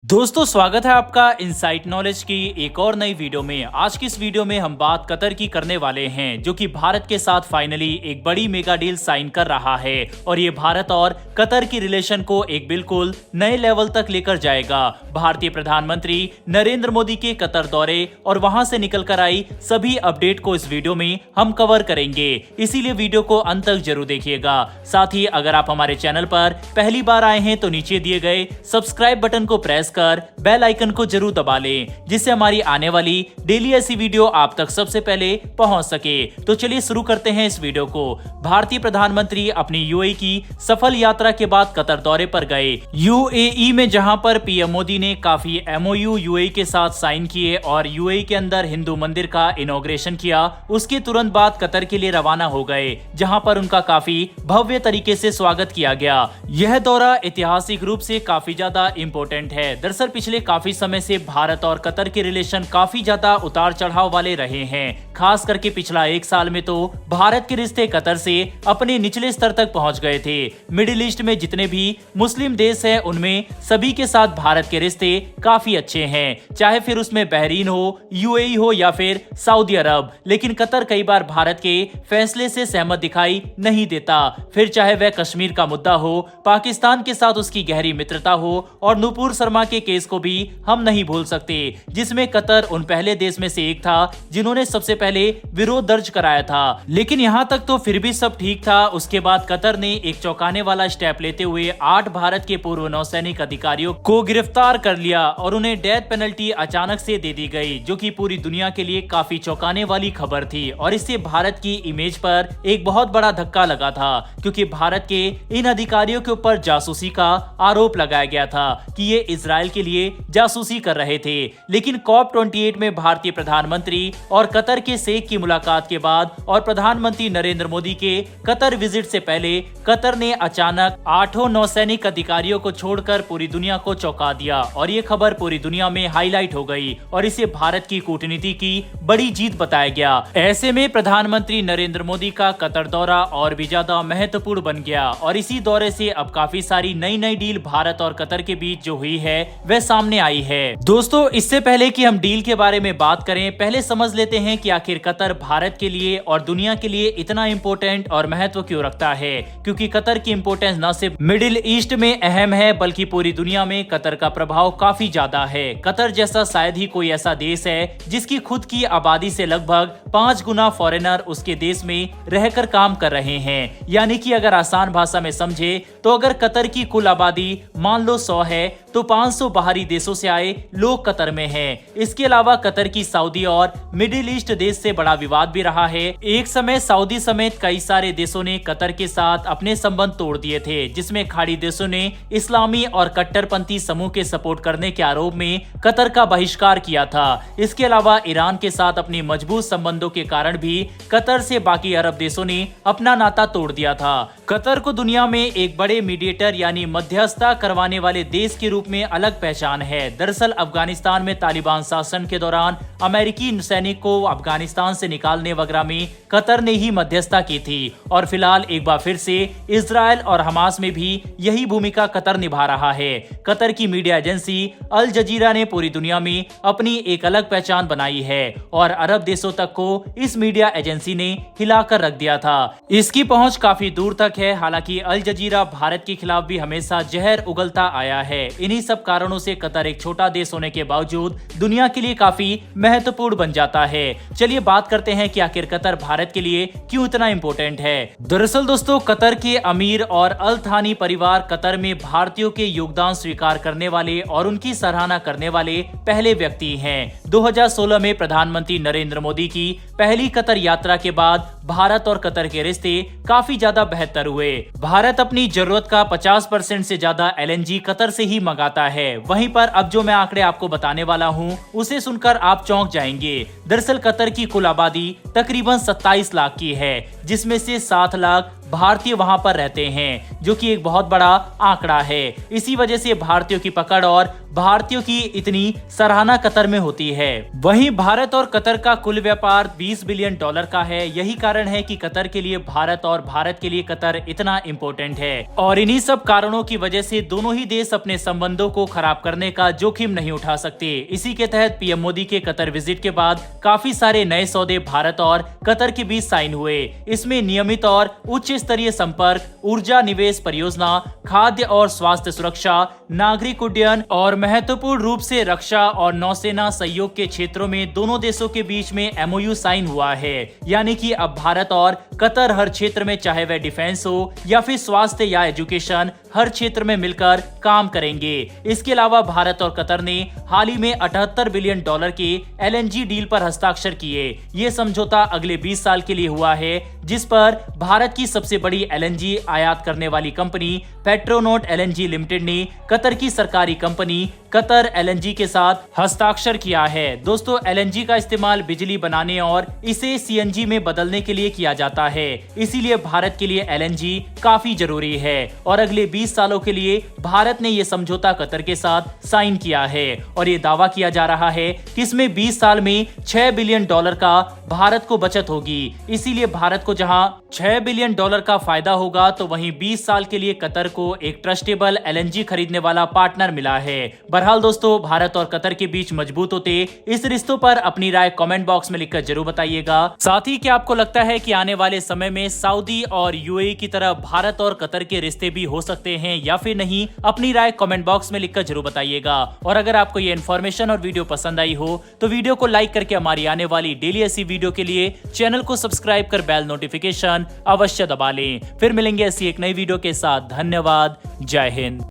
दोस्तों स्वागत है आपका इनसाइट नॉलेज की एक और नई वीडियो में। आज की इस वीडियो में हम बात कतर की करने वाले हैं, जो कि भारत के साथ फाइनली एक बड़ी मेगा डील साइन कर रहा है और ये भारत और कतर की रिलेशन को एक बिल्कुल नए लेवल तक लेकर जाएगा। भारतीय प्रधानमंत्री नरेंद्र मोदी के कतर दौरे और वहां से निकल कर आई सभी अपडेट को इस वीडियो में हम कवर करेंगे, इसीलिए वीडियो को अंत तक जरूर देखिएगा। साथ ही अगर आप हमारे चैनल पर पहली बार आए हैं तो नीचे दिए गए सब्सक्राइब बटन को प्रेस कर बेल आइकन को जरूर दबा लें, जिससे हमारी आने वाली डेली ऐसी वीडियो आप तक सबसे पहले पहुंच सके। तो चलिए शुरू करते हैं इस वीडियो को। भारतीय प्रधानमंत्री अपनी यूएई की सफल यात्रा के बाद कतर दौरे पर गए। यूएई में जहां पर पीएम मोदी ने काफी एमओयू यूएई के साथ साइन किए और यूएई के अंदर हिंदू मंदिर का इनॉग्रेशन किया, उसके तुरंत बाद कतर के लिए रवाना हो गए, जहां पर उनका काफी भव्य तरीके से स्वागत किया गया। यह दौरा ऐतिहासिक रूप से काफी ज्यादा इंपॉर्टेंट है। दरअसल पिछले काफी समय से भारत और कतर के रिलेशन काफी ज्यादा उतार चढ़ाव वाले रहे हैं। खास करके पिछला एक साल में तो भारत के रिश्ते कतर से अपने निचले स्तर तक पहुंच गए थे। मिडिल ईस्ट में जितने भी मुस्लिम देश हैं, उनमें सभी के साथ भारत के रिश्ते काफी अच्छे हैं, चाहे फिर उसमें बहरीन हो, यूएई हो या फिर सऊदी अरब। लेकिन कतर कई बार भारत के फैसले से सहमत दिखाई नहीं देता, फिर चाहे वह कश्मीर का मुद्दा हो, पाकिस्तान के साथ उसकी गहरी मित्रता हो और नुपुर शर्मा के केस को भी हम नहीं भूल सकते, जिसमें कतर उन पहले देश में से एक था जिन्होंने सबसे पहले विरोध दर्ज कराया था। लेकिन यहां तक तो फिर भी सब ठीक था। उसके बाद कतर ने एक चौंकाने वाला स्टेप लेते हुए 8 भारत के पूर्व नौसैनिक अधिकारियों को गिरफ्तार कर लिया और उन्हें डेथ पेनल्टी अचानक से दे दी गई, जो कि पूरी दुनिया के लिए काफी चौंकाने वाली खबर थी। और इससे भारत की इमेज पर एक बहुत बड़ा धक्का लगा था, क्योंकि भारत के इन अधिकारियों के ऊपर जासूसी का आरोप लगाया गया था कि ये इजराइल के लिए जासूसी कर रहे थे। लेकिन कॉप 28 में भारतीय प्रधानमंत्री और कतर के शेख की मुलाकात के बाद और प्रधानमंत्री नरेंद्र मोदी के कतर विजिट से पहले कतर ने अचानक 8 नौसैनिक अधिकारियों को छोड़कर पूरी दुनिया को चौंका दिया और ये खबर पूरी दुनिया में हाईलाइट हो गई और इसे भारत की कूटनीति की बड़ी जीत बताया गया। ऐसे में प्रधानमंत्री नरेंद्र मोदी का कतर दौरा और भी ज्यादा महत्वपूर्ण बन गया और इसी दौरे से अब काफी सारी नई डील भारत और कतर के बीच जो हुई है वह सामने आई है। दोस्तों इससे पहले कि हम डील के बारे में बात करें, पहले समझ लेते हैं कि आखिर कतर भारत के लिए और दुनिया के लिए इतना इंपॉर्टेंट और महत्व क्यों रखता है। क्योंकि कतर की इंपॉर्टेंस न सिर्फ मिडिल ईस्ट में अहम है, बल्कि पूरी दुनिया में कतर का प्रभाव काफी ज्यादा है। कतर जैसा शायद ही कोई ऐसा देश है जिसकी खुद की आबादी से लगभग 5 गुना फॉरेनर उसके देश में रहकर काम कर रहे हैं। यानी कि अगर आसान भाषा में समझे तो अगर कतर की कुल आबादी मान लो 100 है तो 500 बाहरी देशों से आए लोग कतर में हैं। इसके अलावा कतर की सऊदी और मिडिल ईस्ट देश से बड़ा विवाद भी रहा है। एक समय सऊदी समेत कई सारे देशों ने कतर के साथ अपने संबंध तोड़ दिए थे, जिसमें खाड़ी देशों ने इस्लामी और कट्टरपंथी समूह के सपोर्ट करने के आरोप में कतर का बहिष्कार किया था। इसके अलावा ईरान के साथ अपनी मजबूत संबंधों के कारण भी कतर से बाकी अरब देशों ने अपना नाता तोड़ दिया था। कतर को दुनिया में एक बड़े मीडिएटर यानी मध्यस्थता करवाने वाले देश के रूप में अलग पहचान है। दरअसल अफगानिस्तान में तालिबान शासन के दौरान अमेरिकी सैनिक को अफगानिस्तान से निकालने वगैरह में कतर ने ही मध्यस्थता की थी और फिलहाल एक बार फिर से इजराइल और हमास में भी यही भूमिका कतर निभा रहा है। कतर की मीडिया एजेंसी अल जजीरा ने पूरी दुनिया में अपनी एक अलग पहचान बनाई है और अरब देशों तक को इस मीडिया एजेंसी ने हिलाकर रख दिया था। इसकी पहुंच काफी दूर तक है। हालांकि अल जजीरा भारत के खिलाफ भी हमेशा जहर उगलता आया है। इन्हीं सब कारणों से कतर एक छोटा देश होने के बावजूद दुनिया के लिए काफी महत्वपूर्ण बन जाता है। चलिए बात करते हैं कि आखिर कतर भारत के लिए क्यों इतना इंपॉर्टेंट है। दरअसल दोस्तों कतर के अमीर और अल थानी परिवार कतर में भारतीयों के योगदान स्वीकार करने वाले और उनकी सराहना करने वाले पहले व्यक्ति हैं। 2016 में प्रधानमंत्री नरेंद्र मोदी की पहली कतर यात्रा के बाद भारत और कतर के रिश्ते काफी ज्यादा बेहतर हुए। भारत अपनी जरूरत का 50% से ज्यादा एलएनजी कतर से ही मंगाता है। वहीं पर अब जो मैं आंकड़े आपको बताने वाला हूं उसे सुनकर आप चौंक जाएंगे। दरअसल कतर की कुल आबादी तकरीबन 27 लाख की है, जिसमें से 7 लाख भारतीय वहां पर रहते हैं, जो कि एक बहुत बड़ा आंकड़ा है। इसी वजह से भारतीयों की पकड़ और भारतीयों की इतनी सराहना कतर में होती है। वहीं भारत और कतर का कुल व्यापार 20 बिलियन डॉलर का है। यही कारण है कि कतर के लिए भारत और भारत के लिए कतर इतना इम्पोर्टेंट है, और इन्हीं सब कारणों की वजह से दोनों ही देश अपने संबंधों को खराब करने का जोखिम नहीं उठा सकते। इसी के तहत पीएम मोदी के कतर विजिट के बाद काफी सारे नए सौदे भारत और कतर के बीच साइन हुए। इसमें नियमित और उच्च स्तरीय संपर्क, ऊर्जा निवेश परियोजना, खाद्य और स्वास्थ्य सुरक्षा, नागरिक उड्डयन और महत्वपूर्ण रूप से रक्षा और नौसेना सहयोग के क्षेत्रों में दोनों देशों के बीच में एमओयू साइन हुआ है। यानी कि अब भारत और कतर हर क्षेत्र में, चाहे वह डिफेंस हो या फिर स्वास्थ्य या एजुकेशन, हर क्षेत्र में मिलकर काम करेंगे। इसके अलावा भारत और कतर ने हाल ही में 78 बिलियन डॉलर के एलएनजी डील पर हस्ताक्षर किए। ये समझौता अगले 20 साल के लिए हुआ है, जिस पर भारत की सबसे बड़ी एलएनजी आयात करने वाली कंपनी पेट्रोनोट एलएनजी लिमिटेड ने कतर की सरकारी कंपनी कतर एलएनजी के साथ हस्ताक्षर किया है। दोस्तों, एलएनजी का इस्तेमाल बिजली बनाने और इसे सीएनजी में बदलने के लिए किया जाता है। इसीलिए भारत के लिए एलएनजी काफी जरूरी है, और अगले 20 सालों के लिए भारत ने यह समझौता कतर के साथ साइन किया है। और ये दावा किया जा रहा है कि इसमें 20 साल में 6 बिलियन डॉलर का भारत को बचत होगी। इसीलिए भारत को जहां 6 बिलियन डॉलर का फायदा होगा, तो वहीं 20 साल के लिए कतर को एक ट्रस्टेबल एलएनजी खरीदने वाला पार्टनर मिला है। बहरहाल दोस्तों, भारत और कतर के बीच मजबूत होते इस रिश्तों पर अपनी राय कमेंट बॉक्स में लिखकर जरूर बताइएगा। साथ ही क्या आपको लगता है कि आने वाले समय में सऊदी और यूएई की तरह भारत और कतर के रिश्ते भी हो सकते हैं या फिर नहीं? अपनी राय कमेंट बॉक्स में लिखकर जरूर बताइएगा। और अगर आपको ये इन्फॉर्मेशन और वीडियो पसंद आई हो तो वीडियो को लाइक करके हमारी आने वाली डेली ऐसी वीडियो के लिए चैनल को सब्सक्राइब कर बेल नोटिफिकेशन अवश्य दबा लें। फिर मिलेंगे ऐसी एक नई वीडियो के साथ। धन्यवाद। जय हिंद।